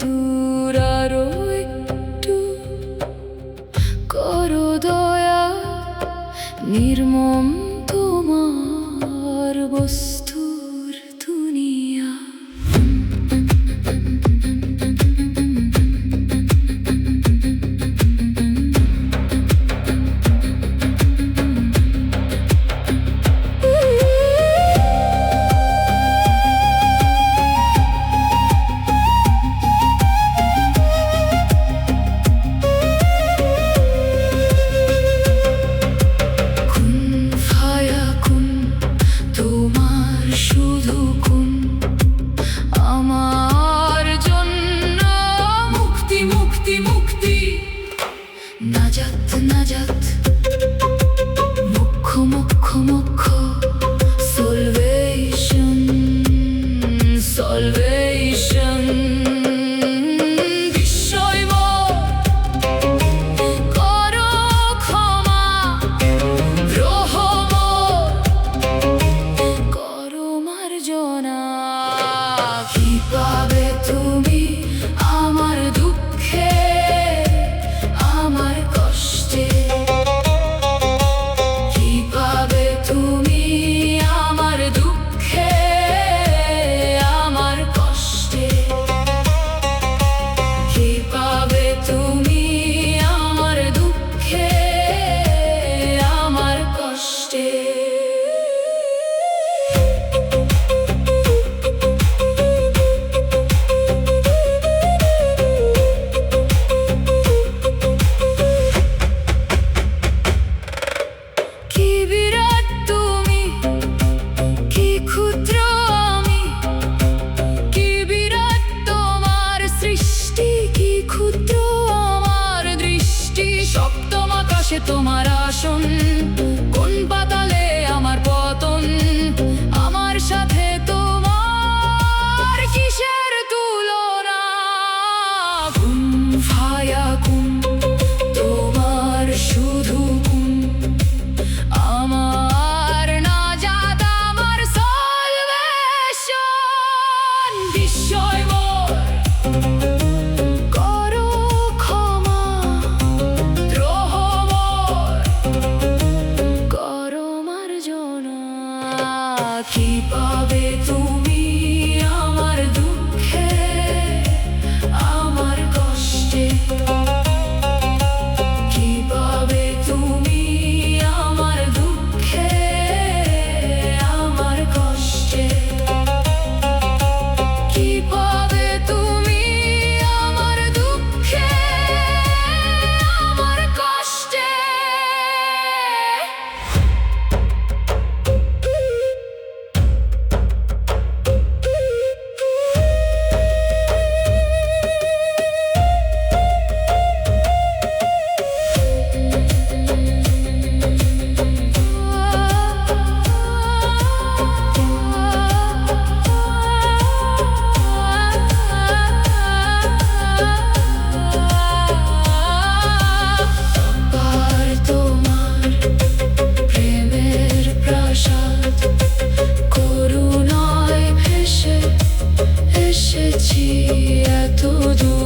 দূর আরো একটু করো দয়া, নির্মম তোমার বস্তুর দুনিয়া। শুধু কোন আমার জন্য মুক্তি মুক্তি মুক্তি, নাজাত নাজাত, মুখ্য মুখ্য মুখ্য, সলভেশন সলভেশন। কি পাবে তুমি আমার দুঃখে, আমার কষ্টে? কি পাবে তুমি আমার দুঃখে, আমার কষ্টে? কি পাবে তুমি আমার দুঃখে, আমার কষ্টে? তোমার আসন, কোন পাতালে আমার পতন? আমার সাথে তোমার কিসের তুলনা? কুন ফায়া কুন, তোমার শুধু কুন আমার নাজাত, আমার সলভেশন। বিস্ময় মোর কি পাবে তুমি আমার দুঃখে, আমার কষ্টে? কি পাবে তুমি আমার দুঃখে, আমার কষ্টে? কি পাবে তুমি আমার দুঃখে, আমার কষ্টে? এত দূর